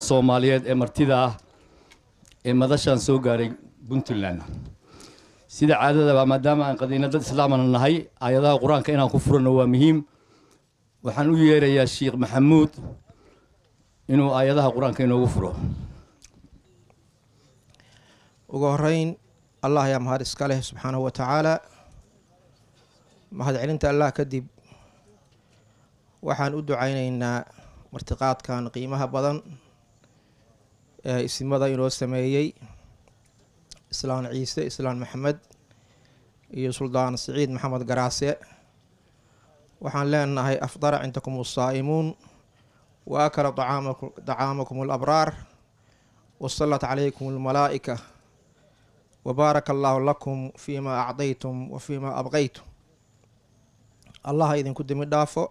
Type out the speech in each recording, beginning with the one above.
Soomaaliyeed ee martida ah ee madashan soo gaaray Puntland sida caadada maadaama aan qadiina dad islaamana nahay aayadaha quraanka inaan ku furano waa muhiim waxaan u yeerayaa Sheekh Maxamuud inuu aayadaha quraanka inoogu furo ugu horeyn Allah ya mahad iska leh subhanahu wa ta'ala mahad celinta Allah kadib waxaan u ducaynaynaa martiqaadkan qiimaha badan ee ismada inoo sameeyay Islaan Ciise Islaan Maxamed iyo Suldaan Saciid Maxamed Garaase waxaan leenahay afdara intakum as-saa'imuun wa akala ta'amakum al-abraar wa sallat alaykum al-malaa'ika wa barakallahu lakum fima a'daytum wa fima abghaytum Allah idinku dimi dhaafo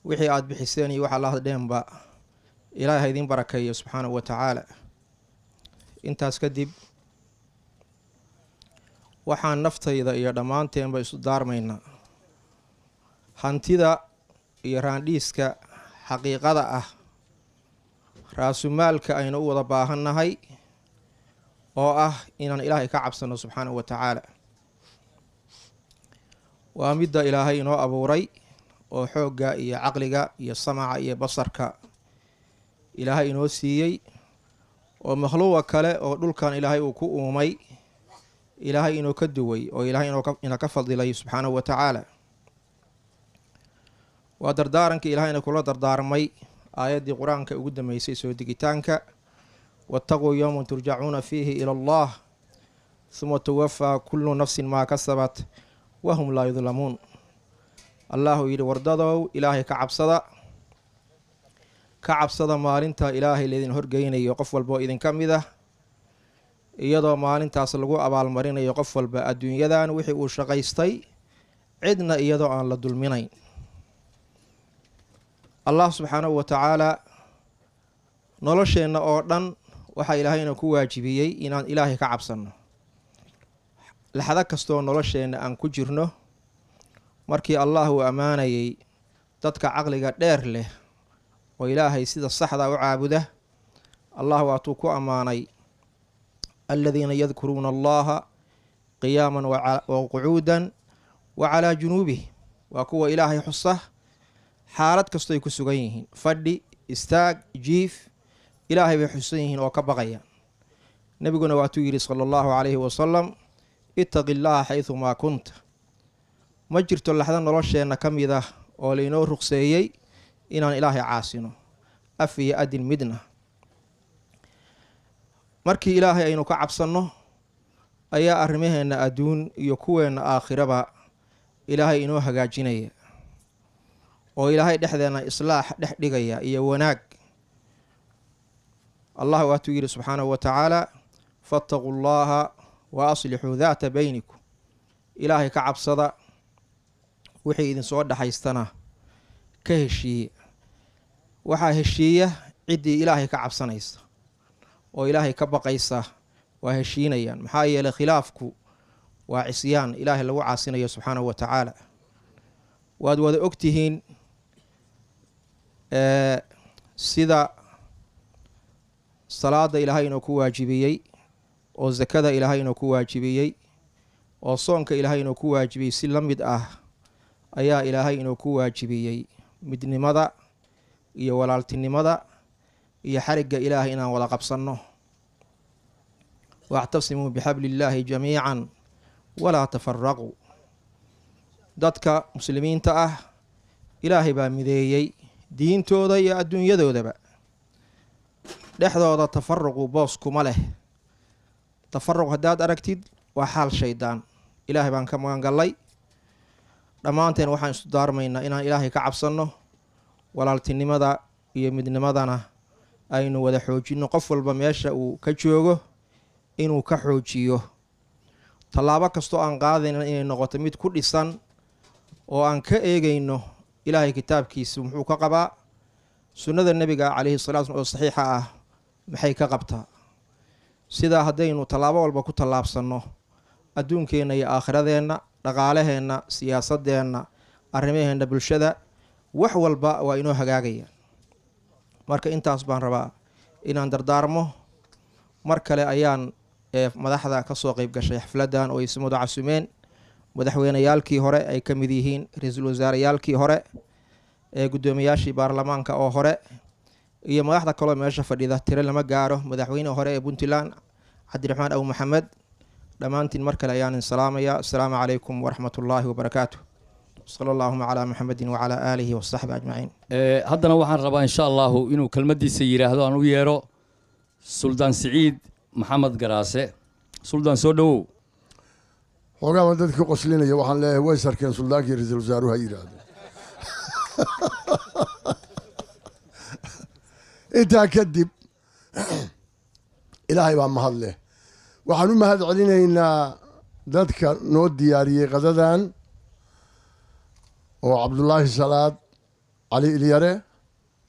wixii aad bixiseen iyo waxa Allah dheemba Ilaahay idin barakeeyo subhanahu wa ta'ala intaas kadib waxaan naftayda iyo dhamaanteenba isu daarmayna hantida iyo raandhiiska xaqiiqada ah raasumaalka aynu u wada baahannahay oo ah inaan Ilaahay ka cabsano subhanahu wa ta'ala waa midda Ilaahay inoo abuuray oo xoogga iyo caqliga iyo samaca iyo basarka Ilaahay inoo siiyay oo makhluuqa kale oo dhulkan Ilaahay uu ku uumay Ilaahay inoo ka duway oo Ilaahay inoo ka fadilay subhanahu wa ta'ala waa dardaaranka Ilaahayna kula dardaarmay aayadii quraanka ugu dhameysay soo digitaanka wattaquu yawman turja'uuna fiihi ila Allah thumma tuwaffa kullu nafsin ma kasabat wa hum la yudlamuun Allahu yiri wardadow Ilaahay ka cabsada maalinta Ilaahay leedin horgeynayo qof walba idin kamida iyadoo maalintaas lagu abaal marinayo qof walba adduunyadan wixii uu shaqaystay cidna iyadoo aan la dulminayn Allah subhanahu wa ta'ala nolosheena oo dhan waxa Ilaahayna ku waajibiyay inaan Ilaahay ka cabsano laxada kasto nolosheena aan ku jirno markii Allah uu amaanayay dadka aqliga dheer leh oo Ilaahay sida saxda u caabuda Allah waa tuu ku amaanay alladheena yadhkuruna Allaha qiyaman wa qu'udan wa ala junubihi waa kuwa Ilaahay xusa xaalad kasto ay ku sugan yihiin fadhi istaag jiif Ilaahay bay xusan yihiin oo ka baqaya nabiguna waa tuu yiri sallallahu alayhi wa sallam ittaqillaha haythu ma kunta ma jirto laxda nolosheena kamida oo leeno ruqseeyay inaan Ilaahay caasino afiya adin midna markii Ilaahay aynu ka cabsano ayaa arrimaheena adduun iyo kuweena aakhiraba Ilaahay inoo hagaajinaya oo Ilaahay dhexdeena islaax dhex dhigaya iyo wanaag Allah waa tuu yiri subhanahu wa ta'ala fattaqullaha wa aslihu dhaata baynikum Ilaahay ka cabsada wixii idin soo dhaxaystana ka heshiiye waxa heshiiya cidii Ilaahay ka cabsanaysa oo Ilaahay ka baqaysa waa heshiinayaan maxaa yeelay khilaafku waa cisyaan Ilaahay lagu caasinayo subhanahu wa ta'ala waad wada ogtihiin sida salaada Ilaahay inoo ku waajibiyay oo zakada Ilaahay inoo ku waajibiyay oo soonka Ilaahay inoo ku waajibiyay si la mid ah ayaa Ilaahay inoo ku waajibiyay midnimada iyo walaaltinimada iyo xariga Ilaahay inaan wada qabsano wa'tasimu bihablillahi jamii'an wala tafarraqu dadka muslimiinta ah Ilaahay baa mideeyay diintooda iyo adduunyadoodaba dhexdooda tafarruqu boos kuma leh tafarruq hadaad aragtid waa xal shaydaan Ilaahay baan ka magan galay dhamaanteen waxaan isu daarmaynaa inaan Ilaahay ka cabsano walaaltinimada iyo midnimadana aynu wada xoojino qof walba meesha uu ka joogo inuu ka xoojiyo talaabo kasto aan qaadayna inay noqoto mid ku dhisan oo aan ka eegayno Ilaahay kitaabkiisa muxuu ka qabaa sunnada nabiga kaleey salaatu oo saxiixa ah maxay ka qabtaa sida hadaynu talaabo walba ku talaabsano adduunkeena iyo aakhiradeena dhaqaalaheena siyaasadeena arrimaheena bulshada wax walba waa inoo hagaagayaan marka intaas baan rabaa inaan dardaarmo. mar kale ayaan madaxda ka soo qayb gashay xafladan oo ismadu casumeen madaxweyneyaalkii hore ay ka mid yihiin ra-iisul wasaareyaalkii hore gudoomiyaashii baarlamaanka oo hore iyo madaxda kaloo meesha fadhida tiro lama gaaro madaxweyne hore ee Puntland Cabdiraxmaan Aw Maxamed dhammaantiin mar kale ayaan salaamaya. Assalaamu calaykum waraxmatullaahi wabarakaatuh. صلى الله على محمد وعلى آله وصحبه أجمعين. هذا نوعا ربا إن شاء الله إنه كلمة سيرة هذا أنو يرو سلطان سعيد محمد قراسة سلطان سودو. وقام ودك قصلنا يوحنا له ويسر كان سلطان يرزل زارو هيرا. أنت كذب إلهي ومهله وحنو ما هذا علينا إن ذاتك نود دياري غددان وعبد الله السلاد علي اليره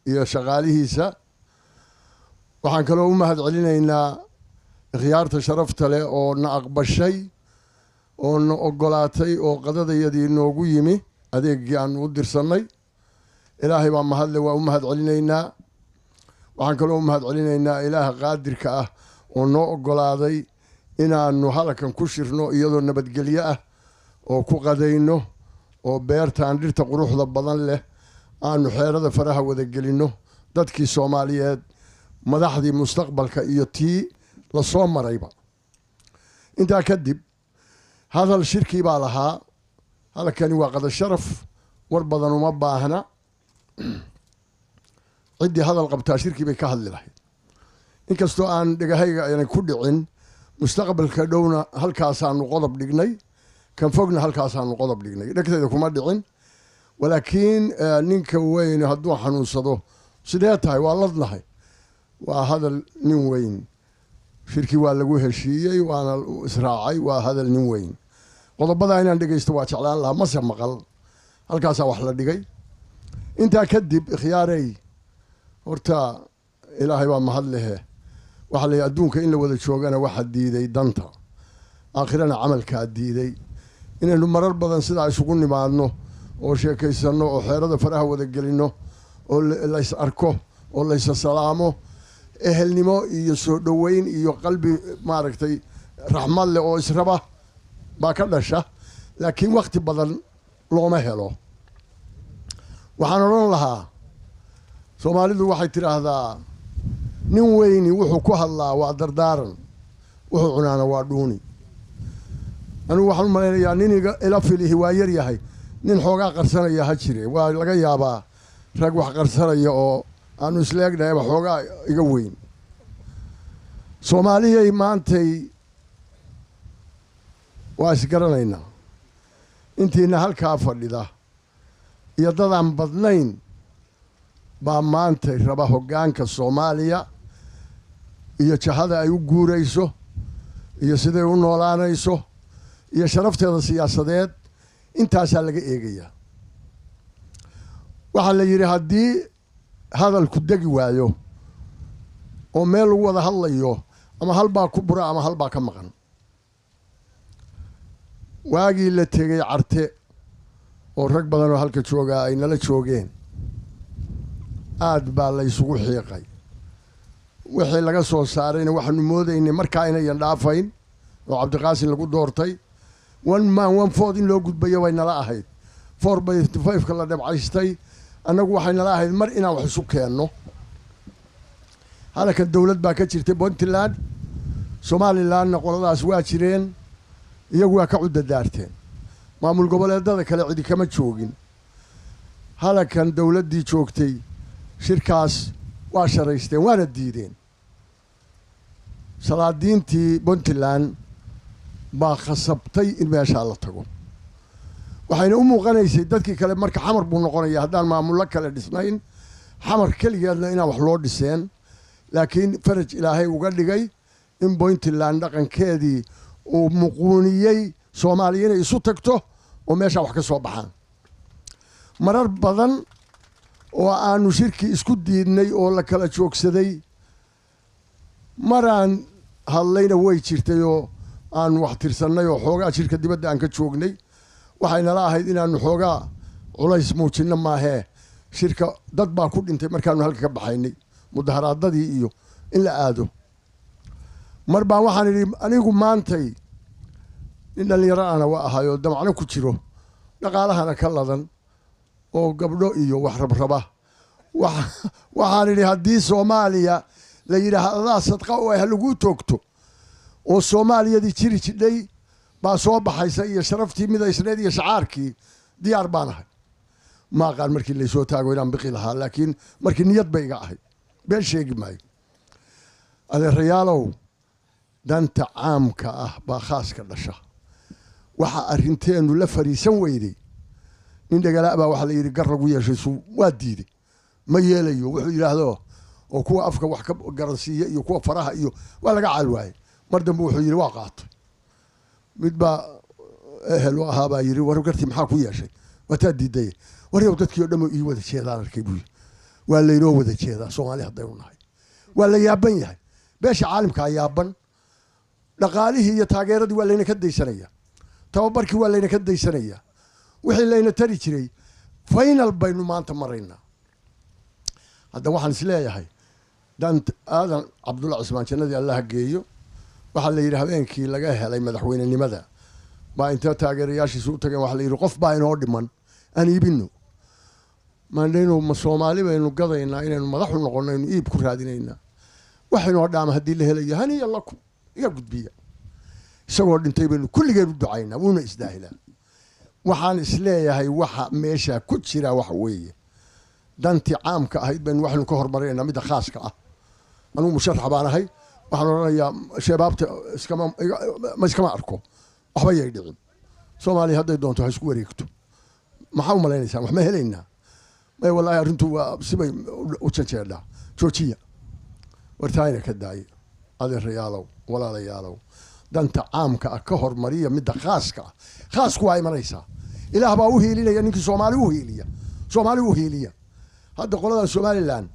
يا شغاليهيسا waxaan kaloo u mahad celinaynaa khiyaarta sharafta leh oo na aqbashay oo na ogolaatay oo qadadayadii noogu yimi adeegii aan u dirsanay. ilaahay baa mahadle waa u mahad celinaynaa. waxaan kaloo u mahad celinaynaa ilaaha qaadirka ah oo noo ogolaaday inaanu halkan ku shirno iyadoo nabadgelyo ah oo ku qadayno oo beertaan dhirta quruxda badan leh aanu xeerada faraha wada gelino dadkii Soomaaliyeed madaxdii mustaqbalka iyo tii la soo marayba. intaa kadib hadal shirki baa lahaa halkani waa qada sharaf war badan uma baahna cidii hadal qabtaa shirki bay ka hadli lahayd inkastoo aan dhagahayga ay ku dhicin mustaqbalka dhowna halkaas aanu qodob dhignay kan fogna halkaas aanu qodob dhignay dhagteeda kuma dhicin walaakiin ninka weyn hadduu xanuunsado sidee tahay waa ladnahay waa hadal nin weyn shirki waa lagu heshiiyey waana israacay waa hadal nin weyn qodobada inaan dhageysto waa jeclaan lahaa mase maqal halkaas wax la dhigay. intaa kadib khiyaarey horta ilaahay waa mahad leh waxa la adduunka in la wada joogana waxa diiday danta aakhirana camalka diiday inaynu marar badan sidaa isugu nimaadno oo sheekaysano oo xeerada faraha wada gelino oo la is arko oo la is salaamo ehelnimo iyo soo dhaweyn iyo qalbi maaragtay raxmad leh oo israba baa ka dhasha laakiin waqti badan looma helo. waxaan oran lahaa Soomaalidu waxay tiraahdaa nin weyni wuxuu ku hadlaa waa dardaaran wuxuu cunaana waa dhuuni. anu waxaan malaynayaa nin ila filihi waa yar yahay nin xoogaa qarsanaya ha jire waa laga yaabaa rag wax qarsanaya oo aanu isleegnahay xoogaa iga weyn. Soomaaliyay maantay waa isgaranaynaa intiina halkaa fadhida iyo dadaan badnayn baa maantay raba hoggaanka Soomaaliya iyo jahada ay u guurayso iyo siday u noolaanayso iyo sharafteeda siyaasadeed intaasaa laga eegayaa. waxaa la yidhi haddii hadalku degi waayo oo meel lagu wada hadlayo ama halbaa ku bura ama halbaa ka maqan. waagii la tegay Carte oo rag badan oo halka joogaa ay nala joogeen aad baa la isugu xiiqay wixii laga soo saarayna waxaanu moodaynay markaa inayan dhaafayn oo Cabdiqaasin lagu doortay one man one vote in loo gudbayo way nala ahayd 4/5 ka la dhabcaystay annagu waxay nala ahayd mar inaan wax isu keenno. halkan dawlad baa ka jirtay Puntland Somalilandna qoladaas waa jireen iyagu waa ka cudadaarteen maamul goboleedada kale cidi kama joogin. halkan dawladdii joogtay shirkaas waa sharaysteen waana diideen. salaadiintii Puntland baa khasabtay in meesha la tago waxayna u muuqanaysay dadkii kale marka xamar buu noqonayaa haddaan maamullo kale dhisnayn xamar keligeedna inaan wax loo dhiseen laakiin faraj ilaahay uga dhigay in Puntland dhaqankeedii uu muquuniyey Soomaaliya inay isu tagto oo meesha wax ka soo baxaan. marar badan oo aanu shirki isku diidnay oo la kala joogsaday maraan hadlayna way jirtay oo aan wax tirsanay oo xoogaa shirka dibadda aan ka joognay waxay nala ahayd inaanu xoogaa culays muujinno maahee shirka dad baa ku dhintay markaanu halka ka baxaynay mudaharaadadii iyo in la aado mar baan waxaan idhi anigu maantay nin dhallinyaro ana waa ahayoo damacno ku jiro dhaqaalahana ka ladan oo gabdho iyo wax rabraba waxaan idhi haddii soomaaliya la yidhaahdaa sadqa oo ah lagu toogto oo soomaaliyadii jiri jidhay baa soo baxaysa iyo sharaftii midaysneed iyo shacaarkii diyaar baan ahay ma aqaan markii laysoo taago inaan biqi lahaa laakiin markii niyad bay iga ahayd been sheegi maayo adeerayaalow danta caamka ah baa khaaska dhasha waxa arrinteenu la fariisan weyday nin dhagala baa waxa la yidhi gar lagu yeeshay waa diiday ma yeelayo wuxuu yidhaahdo oo kuwa afka wax ka garansiiya iyo kuwa faraha iyo waa laga caal waayey mar dambe wuxuu yidhi waa qaatay mid baa ehel u ahaa baa yidhi war gartii maxaa ku yeeshay waataa diiday waryow dadkii oo dhan ii wada jeedaan arkay buu yidhi waa laynoo wada jeedaa soomaali haddaynu nahay waa la yaaban yahay beesha caalimkaa yaaban dhaqaalihii iyo taageeradii waa layna ka daysanayaa tababarkii waa layna ka daysanayaa wixii layna tari jiray final baynu maanta maraynaa hadda waxaan isleeyahay dant aadan cabdulla cismaan jannadii allaha geeyo waxaa la yidhi habeenkii laga helay madaxweynenimada baa inta taageerayaashiisa u tageen waxaa la yidhi qof baa inoo dhiman aan iibino maandhaynu ma soomaali baynu gadaynaa inaynu madaxu noqono aynu iib ku raadinaynaa wax inoo dhaama haddii la helayo haniya lakum iga gudbiya isagoo dhintay baynu kulligeen u ducaynaa wuuna isdaahilaa waxaan isleeyahay waxa meesha ku jira waxa weeye dantii caamka ahayd baynu waxaynu ka hormarinaynaa midda khaaska ah anugu musharax baan ahay waxaan odhanayaa shabaabta iskama arko waxba yay dhicin soomaaliya hadday doonto ha isku wareegto maxaa u malaynaysaan wax ma helaynaa may wallaahi arrintu waa sibay u janjeedhaa joojiya wartaayna ka daaye adeerayaalow walaalayaalow danta caamka ah ka hormariya midda khaaska ah khaasku waa imanaysaa ilaah baa u hiilinaya ninkii soomaali u hiiliya hadda qoladan somalilan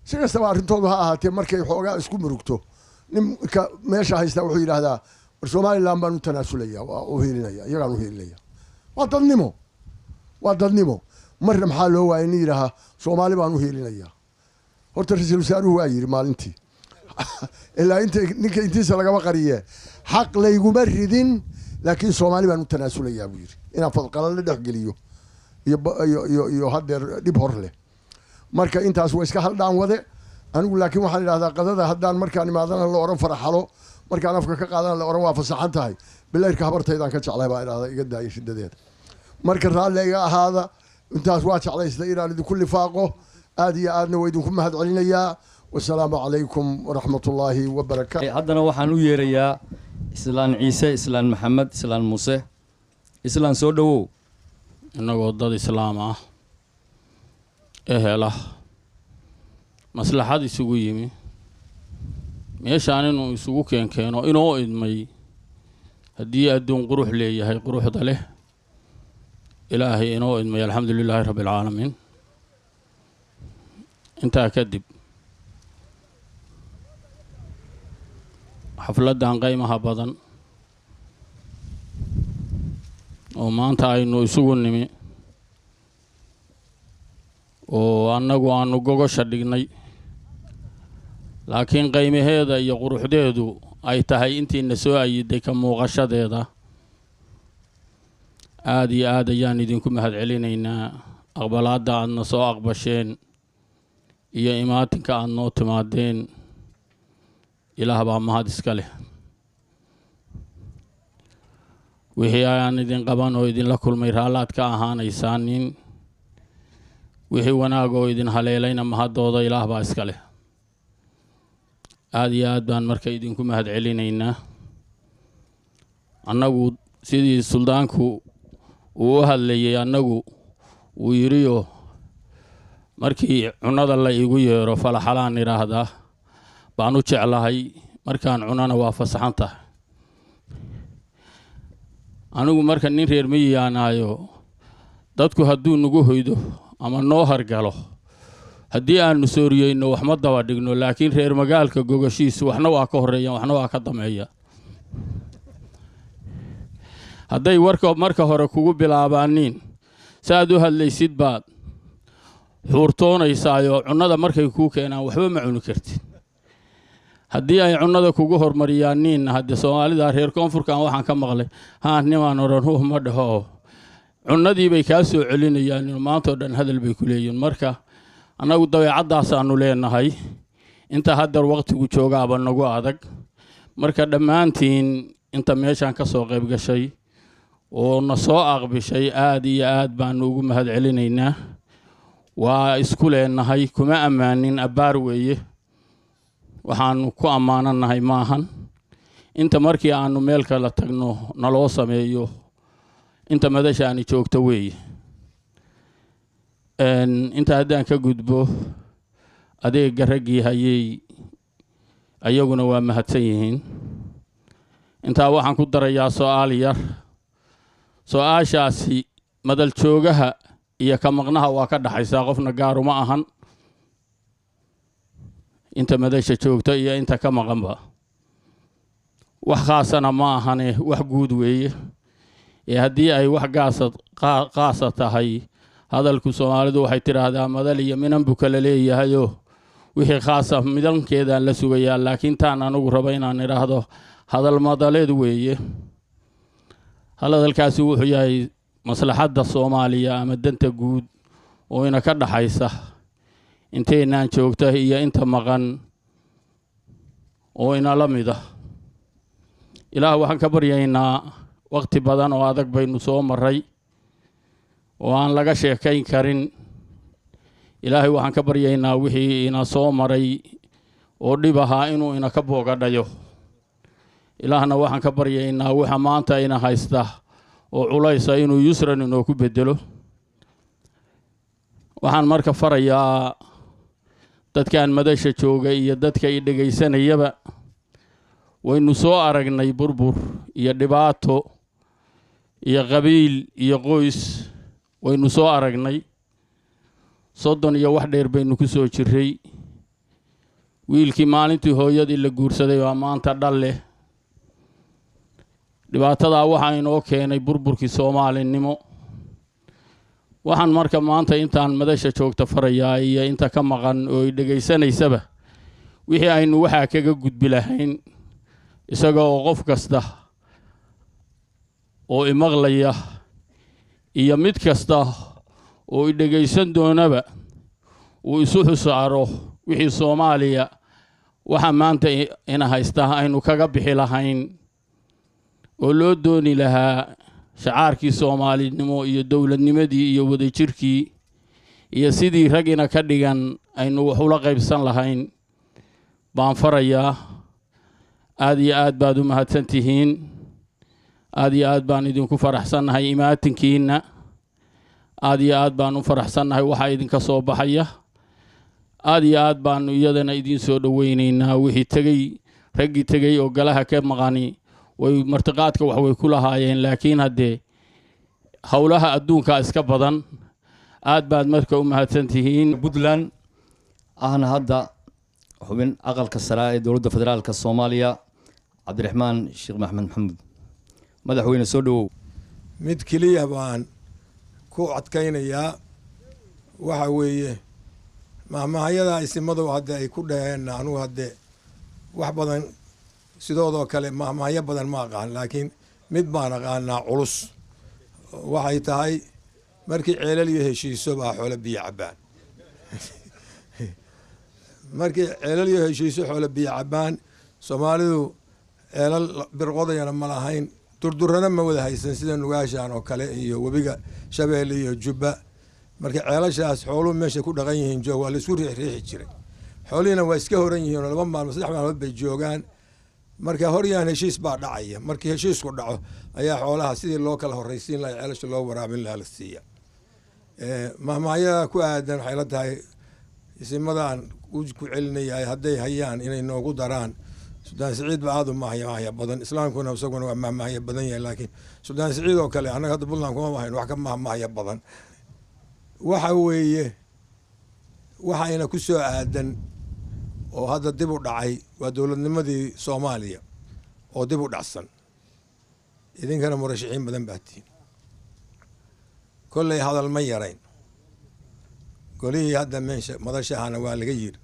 si kastaba arrintoodu ha ahaatee markay xoogaa isku murugto ninka meesha haystaa wuxuu yidhaahdaa war somalilan baan u tanaasulaya waa u hiilinaya iyagaan u hiilinaya waa dadnimo marna maxaa loo waayay nin yidhaahaa soomaali baan u hiilinaya horta ra-iisul wasaaruhu waa yidhi maalintii ilaa ninka intiisa lagama qariye xaq layguma ridin laakiin soomaali baan u tanaasulayaa buu yidhi inaan fadqala la dhexgeliyo iyo haddeer dhib hor leh marka intaas waa iska haldhaan wade anigu laakiin waxaan idhahdaa qadada haddaan markaan imaadana la oran faraxalo markaan afka ka qaadana la oran waa fasaxan tahay bilayrka habartaydaan ka jeclay baa idhahdaa iga daaya shidadeeda marka raalle iga ahaada intaas waa jeclaystay inaan idinku lifaaqo aad iyo aadna waa idinku mahad celinayaa wasalaamu calaykum waraxmatullaahi wabarakaatu haddana waxaan u yeerayaa islaan ciise islaan maxamed islaan muuse islaan soo dhowow innagoo dad islaam ah ehel ah maslaxad isugu yimi meeshaan inuu isugu keenkeeno inoo idmay haddii adduun qurux leeyahay quruxda leh ilaahay inoo idmay alxamdu lilaahi rabbi alcaalamiin intaa kadib xafladdan qaymaha badan oo maanta aynu isugu nimi oo annagu aanu gogosha dhignay laakiin qaymaheeda iyo quruxdeedu ay tahay intiina soo ayiday ka muuqashadeeda aad iyo aad ayaan idinku mahad celinaynaa aqbalaadda aadna soo aqbasheen iyo imaatinka aad noo timaadeen ilaah baa mahad iska leh wixii aan idin qaban oo idinla kulmay raallaad ka ahaanaysaanin wixii wanaag oo idin haleelayna mahaddooda ilaah baa iska leh aad iyo aad baan marka idinku mahad celinaynaa annagu sidii suldaanku uu u hadlayay annagu wuu yidhiyo markii cunada la igu yeero falaxalaan idhaahdaa baan u jeclahay markaan cunana waa fasaxan tahay anigu marka nin reer miyiyaanaayo dadku hadduu nagu hoydo ama noo hargalo haddii aanu sooriyeyno wax ma daba dhigno laakiin reer magaalka gogashiisu waxna waa ka horreeyaan waxna waa ka dameeya hadday warka marka hore kugu bilaabaaniin saaad u hadlaysid baad xuurtoonaysaayo cunnada markay kuu keenaan waxba ma cuni kartid haddii ay cunnada kugu hormariyaan ninna hadde soomaalida reer koonfurkan waxaan ka maqlay nimaan odhan ma dhaho cunnadii bay kaa soo celinayaan maantao dhan hadal bay ku leeyihin marka annagu dabeecadaasaanu leenahay inta haddar waqtigu joogaaba nagu adag marka dhammaantiin inta meeshaan ka soo qayb gashay oo na soo aqbishay aad iyo aad baanu ugu mahad celinaynaa waa isku leenahay kuma ammaanin abbaar weeye waxaanu ku ammaananahay maahan inta markii aanu meel kala tagno naloo sameeyo inta madashaani joogto weeye inta haddaan ka gudbo adeega raggii hayay ayaguna waa mahadsan yihiin intaa waxaan ku darayaa su'aal yar su'aashaasi madal joogaha iyo ka maqnaha waa ka dhaxaysaa qofna gaaruma ahan inta madasha joogta iyo inta ka maqanba wax khaasana ma ahane wax guud weeye haddii ay wax qaasa tahay hadalku soomaalidu waxay tidhaahdaa madal iyo minan buu kala leeyahayo wixii khaasa midankeedaan la sugayaa laakiin taan anugu raba inaan idhaahdo hadal madaleed weeye hadalkaasi wuxuu yahay maslaxadda soomaaliya ama danta guud oo ina ka dhaxaysa inteynaan joogta iyo inta maqan oo ina la mida ilaah waxaan ka baryaynaa waqti badan oo adag baynu soo maray oo aan laga sheekayn karin ilaahay waxaan ka baryaynaa wixii ina soo maray oo dhib ahaa inuu ina ka boogadhayo ilaahna waxaan ka baryaynaa waxa maanta ina haysta oo culaysa inuu yusran inoo ku bedelo waxaan marka farayaa dadkan madasha jooga iyo dadka i dhegaysanayaba waynu soo aragnay burbur iyo dhibaato iyo qabiil iyo qoys waynu soo aragnay 30 iyo wax dheer baynu ku soo jiray wiilkii maalintii hooyadii la guursaday waa maanta dhal leh dhibaatada waxa inoo keenay burburkii Soomaalinimo waxaan marka maanta intaan madasha joogta farayaa iyo inta ka maqan oo ay dhageysanaysaba wixii aynu waxa kaga gudbi lahayn isaga oo qof kasta oo imaqlaya iyo mid kasta oo i dhageysan doonaba uu isu xusaaro wixii Soomaaliya waxa maanta ina haysta aynu kaga bixi lahayn oo loo dooni lahaa shacaarkii Soomaalinimo iyo dawladnimadii iyo wadajirkii iyo sidii ragina ka dhigan aynu wax ula qaybsan lahayn baan farayaa aad iyo aad baad u mahadsantihiin aad iyo aad baan idinku faraxsanahay imaatinkiina aad iyo aad baan u faraxsanahay waxa idinka soo baxaya aad iyo aad baan iyadana idin soo dhaweynaynaa wixii tagay ragii tagay oo galaha ka maqani way martiqaadka wax way ku lahaayeen laakiin hadde hawlaha adduunka iska badan aad baad marka u mahadsantihiin Puntland ahna hadda xubin aqalka sare ee dawladda federaalka Soomaaliya Cabdiraxmaan Sheekh Maxamed Maxamuud madaxweyne soo dhawow mid kaliya baan ku adkaynayaa waxa weeye mahmahayada isimadu hadda ay ku dhaheen anigu hadde wax badan sidoo kale mahmahayo badan ma aqaan laakiin mid baan aqaanaa culus waxay tahay markii ceelal iyo heshiiso baa xoolo biyo cabaan markii ceelal iyo heshiiso xoolo biyo cabaan Soomaalidu ceelal birqodayana ma lahayn durdurana ma wada haysan sida nugaashan oo kale iyo webiga Shabeelle iyo Jubba markii ceelashaas xooluhu meesha ku dhaqan yihiin joog waa la isku riixi jiray xoolina waa iska horan yihiin laba maalmood saddex maalmood bay joogaan marka horyaan heshiis baa dhacaya markii heshiisku dhaco ayaa xoolaha sidii loo kala horeysiin lahaa ceelasha loo waraabin lahaa la siiya mahmaayada ku aadan waxay la tahay isimadan ku celinayay hadday hayaan inay noogu daraan Suudaan Siciid ba aad u mahaya badan islaamkuna isaguna waa mahaya badan yahay laakiin Suudaan Siciid oo kale anaga hadda Puntland kuma mahayn wax ka mahaya badan waxa weeye waxayna ku soo aadan oo hadda dib u dhacay waa dawladnimadii Soomaaliya oo dib u dhacsan idinkana murashaxiin badan baatiin kolley hadal ma yarayn golihii hadda meesha madashahana waa laga yiri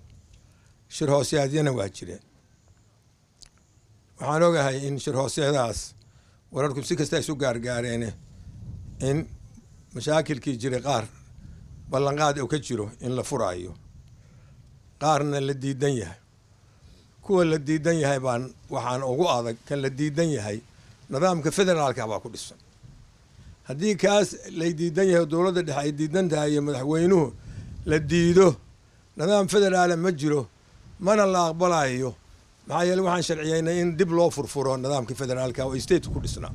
shir hoosaadyana waa jireen waxaan ogahay in shir hoosyadaas wararku si kasta isu gaargaareene in mashaakilkii jiray qaar ballanqaad uu ka jiro in la furaayo qaarna la diidan yahay kuwa la diidan yahay baan waxaan ugu adag kan la diidan yahay nidaamka federaalka baa ku dhisan haddii kaas lay diidan yahay dowladda dhexe ay diidan tahay iyo madaxweynuhu la diido nidaam federaala ma jiro mana la aqbalayo maxaa yeele waxaan sharciyeynay in dib loo furfuro nidaamka federaalka oo state ku dhisnaa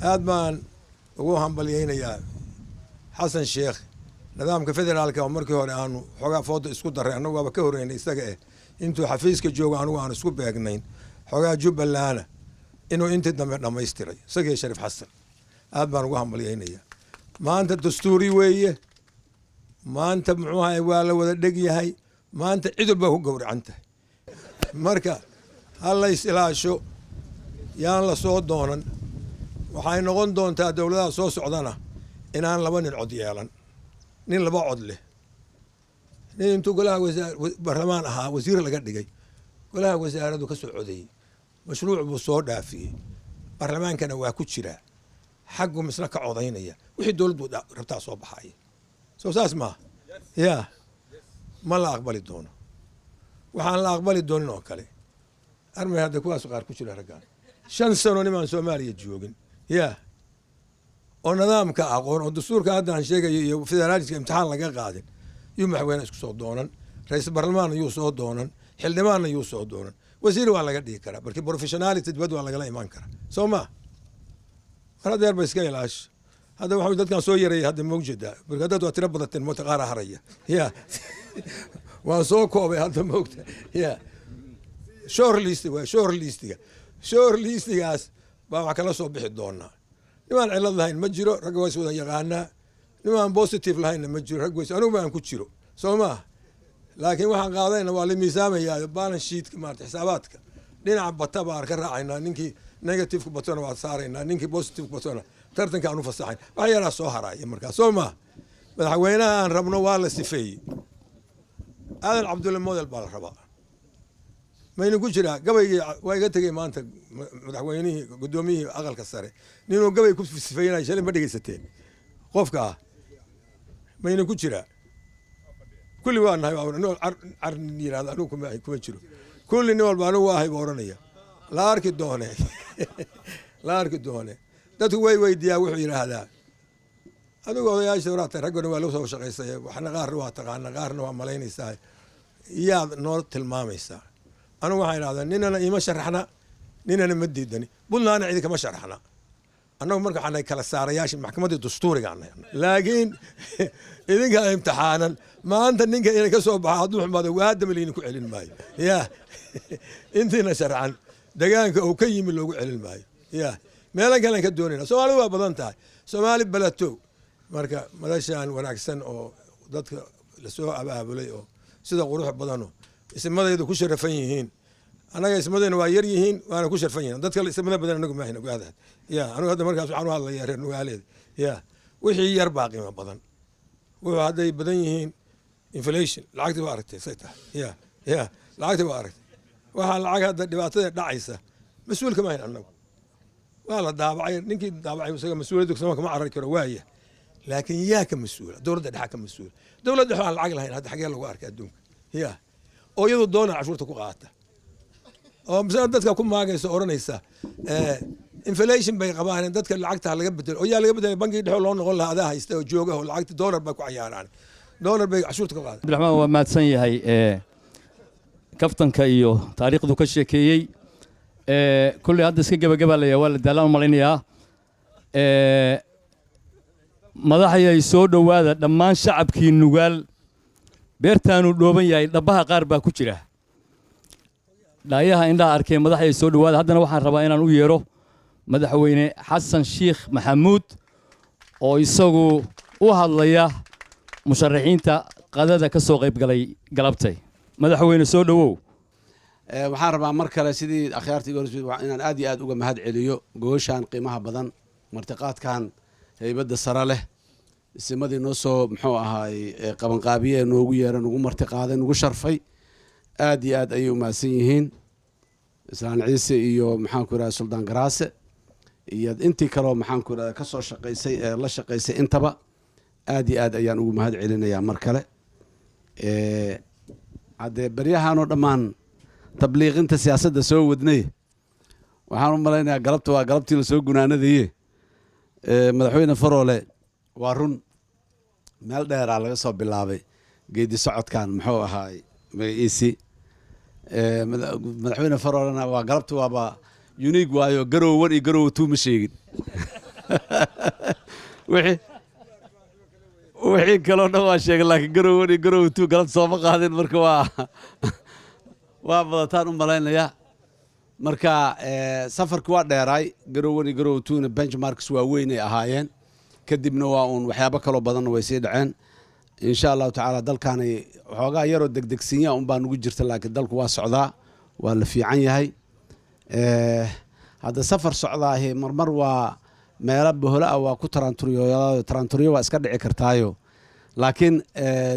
aad baan ugu hambalyeynayaa xasan sheekh nidaamka federaalka oo markii hore aanu xoogaa fooda isku daray annagu waaba ka horreynay isaga intuu xafiiska joogo anugu aan isku beegnayn xoogaa jubbalana inuu intii dambe dhammaystiray isagii shariif xasan aad baan ugu hambalyeynayaa maanta dastuuri weeye maanta muxuu ahay waa la wada dheg yahay maanta cid walbaa ku gowracan tahay marka ha la is ilaasho yaan la soo doonan waxay noqon doontaa dowladaha soo socdana inaan laba nin cod yeelan nin laba cod leh nin intuu golaha baarlamaan ahaa wasiir laga dhigay golaha wasaaradu ka soo codeeyey mashruuc buu soo dhaafiyey baarlamaankana waa ku jiraa xaggu misna ka codaynaya wixii dowladdu rabtaa soo baxaya soo saas maaha yaa ma la aqbali doono waxaan la aqbali doonin oo kale armay hadda kuwaas qaar ku jira raggaan 5 sano nimaan Soomaaliya joogin yaa oo nidaamka aqoon oo dastuurka hadda aan sheegayo iyo federaalka imtixaan laga qaadin iyo madaxweyne isku soo doonan ra'iisul baarlamaan ayuu soo doonan xildhibaan ayuu soo doonan wasiir waa laga dhigi karaa markii professionality dibad waa lagala iman karaa soo ma hada ba iska ilaash hada waxa dadkan soo yareeyay hada mawjada marka dad waa tira badateen mutaqaara haraya yaa waa soo koobay hada moogta yaa short listigaas baa wax kala soo bixi doonaa nimaan cilad lahayn ma jiro rag way wada yaqaanaa nimaan positive lahayn ma jiro rag way anigu baan ku jiro soo ma laakiin waxaan qaadayna waa la miisaamayaa balance sheet maarta xisaabaadka dhinaca bata baan ka raacaynaa ninkii negative ku batona waa saaraynaa ninkii positive ku batona tartanka aanu fasaxayn wax yaraa soo haraya markaa soo ma madaxweynaha aan rabno waa la sifeeyey aadan cabdulle model baa la rabaa mayna ku jiraa gabaygii waa iga tegay maanta madaxweynihii gudoomiyihii aqalka sare ninuu gabay ku sifeynay shalay ma dhegeysateen qofka mayna ku jiraa kulli waa nahay arrin yiraahdo anigu kuma jiro kulli nin walba anigu waa hayb oranaya la arki doone dadku way weydiiyaa wuxuu yiraahdaa adigu odayaasha waraatay raggana waa loo soo shaqeysay waxna qaarna waa taqaana qaarna waa malaynaysaa iyaad noo tilmaamaysaa anigu waxaan idhahdaa ninana ima sharaxna ninana ma diidani buntlandna cidi kama sharaxna annagu marka waxaan kala saarayaasha maxkamadda dastuuriga laakiin idinka imtixaanan maanta ninka inay ka soo baxo hadduu xumaado waadama layna ku celin maayo yaa intiina sharcan degaanka uu ka yimi loogu celin maayo yaa meelan kalen ka doonayna soomaali waa badan tahay soomaali balato marka madashaan wanaagsan oo dadka lasoo abaabulay oo sida qurux badano ismadaydu ku sharafan yihiin anaga ismadayna waa yar yihiin waana ku sharfan yihiin dadka ismada badan anagu ma hayna ogaada yaa anigu hadda markaas waxaan u hadlayaa reer nugaaleed yaa wixii yar baa qiimo badan wuxuu hadday badan yihiin inflation lacagtii waa aragtay say tahay yaa lacagtii waa aragtay waxaa lacag hadda dhibaatada dhacaysa mas-uulka ma hayn anagu waa la daabacay ninkii daabacay isaga mas-uuliyadda sama kama carari karo waaya laakiin yaa ka mas-uula dowladda dhexa ka mas-uula dowladda dhexa aan lacag lahayn hadda xagee lagu arkay adduunka yaa oo iyadu doona cashuurta ku qaata oo misal dadka ku maagaysa oranaysa inflation bay qabaan dadka lacagta laga bedelo oo yaa laga bedelay bangiga dhexe loo noqon lahaa adaa haysta oo jooga oo lacagta dollar bay ku cayaaraan dollar bay cashuurta ku qaata Abdulrahmaan waa maadsan yahay kaftanka iyo taariikhdu ka sheekeeyey kulli hadda iska gabagabalaya waa la daalaan malinayaa madaxay soo dhawaada dhammaan shacabkii nugaal beertaanu dhooban yahay dhabaha qaar baa ku jira dhaayaha indhaha arkay madaxay soo dhawaada haddana waxaan rabaa inaan u yeero madaxweyne xasan sheekh maxamuud oo isagu u hadlaya musharaxiinta qadada ka soo qayb galay galabtay madaxweyne soo dhawow waxaan rabaa mar kale sidii akhyaartii inaan aad iyo aad uga mahad celiyo gooshaan qiimaha badan martiqaadkan haybadda sare leh isimadii noo soo muxuu ahaay qabanqaabiye noogu yeera nagu marti qaaday nagu sharfay aad iyo aad ayay u mahadsan yihiin islaan ciise iyo maxaan ku idhahda suldaan garaase iyo intii kaloo maxaan ku idhahda ka soo shaqaysay ee la shaqaysay intaba aad iyo aad ayaan ugu mahad celinayaa mar kale haddee baryahanoo dhammaan tabliiqinta siyaasadda soo wadnay waxaan u malaynayaa galabta waa galabtii lasoo gunaanadaye madaxweyne faroole waa run meel dheeraa laga soo bilaabay geedi socodkan muxuu ahaay magaciisi madaxweyne faroolena waa galabta waaba unique waayo garow 1 iyo garow 2 ma sheegin wixii kaloo dhan waa sheegay laakiin garow 1 iyo garow 2 galabta sooma qaadin marka waa badataan u malaynayaa marka safarki waa dheeraay garow 1 iyo garow 2 na benchmarks waaweyn ay ahaayeen kadibna waa uun waxyaabo kaloo badanna way sii dhaceen insha allahu tacaala dalkaanay waxoogaa yaroo degdegsinya un baa nugu jirta laakiin dalku waa socdaa waa la fiican yahay hadda safar socdaahi marmar waa meelo boholo ah waa ku taraanturiyo waa iska dhici kartaayo laakiin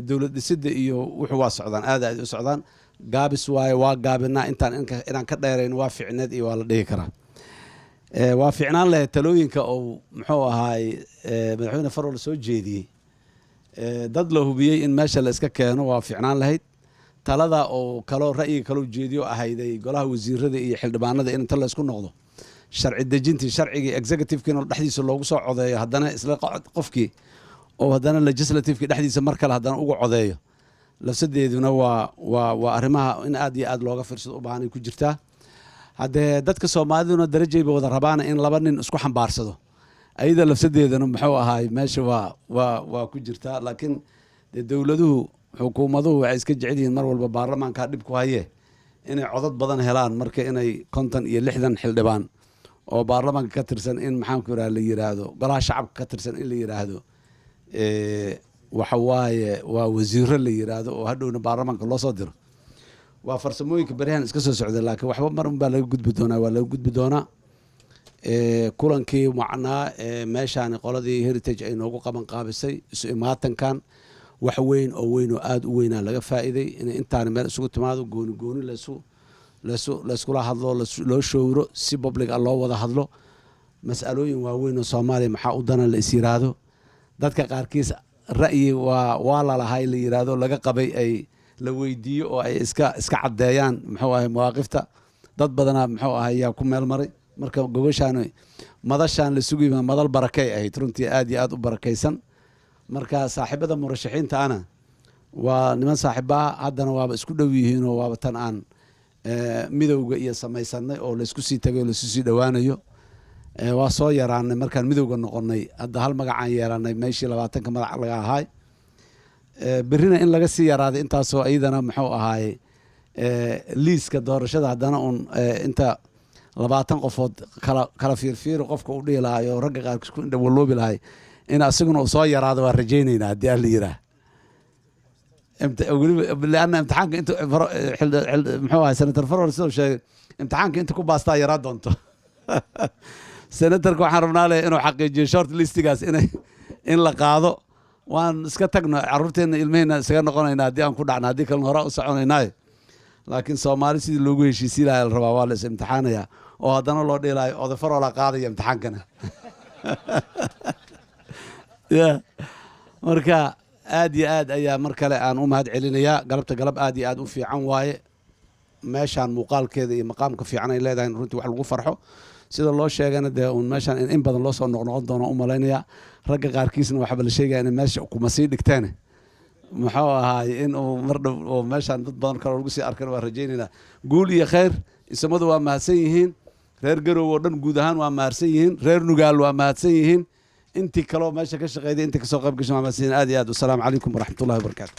dowlad dhisidda iyo wuxuu waa socdaan aad u socdaan gaabis waaye waa gaabinaa inaan ka dheerayn waa ficneed iyo waa la dhihi karaa waa fiicnaan lahayd talooyinka oo muxuu ahaay madaxweyne faroole soo jeediyey dad la hubiyey in meesha la iska keeno waa fiicnaan lahayd talada oo kaloo ra'yiga kaloo jeediyo ahayday golaha wasiirada iyo xildhibaanada in inta la isku noqdo sharci dejintii sharcigii executivekiina dhexdiisa loogu soo codeeyo haddana isla qofkii oo haddana legislativekii dhexdiisa mar kale haddana uga codeeyo lafsadeeduna waa arrimaha in aad iyo aad looga fiirsado u baahanay ku jirtaa haddee dadka soomaaliduna darajayba wada rabaana in 2 nin isku xambaarsado ayada lafsadeedana muxuu ahaay meesha waa ku jirtaa laakiin dee dowladuhu xukuumaduhu waxay iska jecel yihiin mar walba baarlamaankaa dhib ku haye inay codad badan helaan marka inay 50 iyo 60 xildhibaan oo baarlamaanka ka tirsan in maxaan ku idhaha la yiraahdo golaha shacabka ka tirsan in la yiraahdo waxa waaye waa wasiiro la yiraahdo oo hadhowna baarlamaanka loo soo diro waa farsamooyinka baryahan iska soo socda laakiin waxba mar un baa laga gudbi doonaa waa laga gudbi doonaa kulankii macnaa meeshaan qoladii heritage ay noogu qaban qaabisay isu imaatankan wax weyn oo aad u weynaa laga faa'iiday inay intaan meel isugu timaado gooni layskula hadlo loo showro si public ah loo wada hadlo mas'alooyin waaweyn oo Soomaaliya maxaa u dana la is yiraahdo dadka qaarkiis ra'yi waa la lahay la yiraahdo laga qabay ay la weydiiyo oo ay iska cadeeyaan muxuu ahay mawaaqifta dad badana muxuu ahay yaa ku meel maray marka gobashaan madashaan la sugay madal barakay ahayd runtii aad iyo aad u barakaysan marka saaxiibada murashaxiinta ana waa niman saaxiibaa haddana waaba isku dhow yihiin oo waaba tan aan midowga iyo samaysanay oo la isku sii tagay oo la isku sii dhawaanayo waa soo yaraanay markaan midowga noqonay hadda hal magacaan yeelanay meeshii 20ka magac laga ahaay berrina in laga sii yaraaday intaasoo ayadana muxuu ahaay liiska doorashada haddana un inta 20 qofood kala fiirfiiro qofka u dhihi lahaay oo ragga qaarkiis ku indhawaloobi lahay in asaguna uu soo yaraado waa rajaynaynaa haddii aan la yiraah لأن امتحانك أنت محوها سنتر فرور سو شيء امتحانك أنت كوب باستاي رادونتو سنتر كو حرمنا له إنه حقيقي شورت ليستيجاس إن لقاضو وان سكتنا عرفتين المهنة سكنا قلنا إن هدي أنكود عن هديك النهار وسعون هناي لكن سومالي سيد لوجو شيء سيلا الرباوالس امتحان يا وهذانا الله دي لاي أو ذفر ولا قاضي امتحان كنا يا مركا aad iyo aad ayaa mar kale aan u mahad celinayaa galabta galab aad iyo aad u fiican waaye meeshaan muuqaalkeeda iyo maqaamka fiican ay leedahay runtii wax lagu farxo sida loo sheegana dee uun meeshaan in badan loo soo noqnoqon doono u malaynayaa ragga qaarkiisna waxba la sheegaya in meesha kuma sii dhigteen muxuu ahaay in uu mar dhow oo meeshaan dad badan kale lagu sii arkan waa rajaynaynaa guul iyo khayr isamadu waa mahadsan yihiin reer garow oo dhan guud ahaan waa mahadsan yihiin reer nugaal waa mahadsan yihiin انت كلام ماشي كشغيدي انت كسوق قبل كش ما مسين ادي اد والسلام عليكم ورحمه الله وبركاته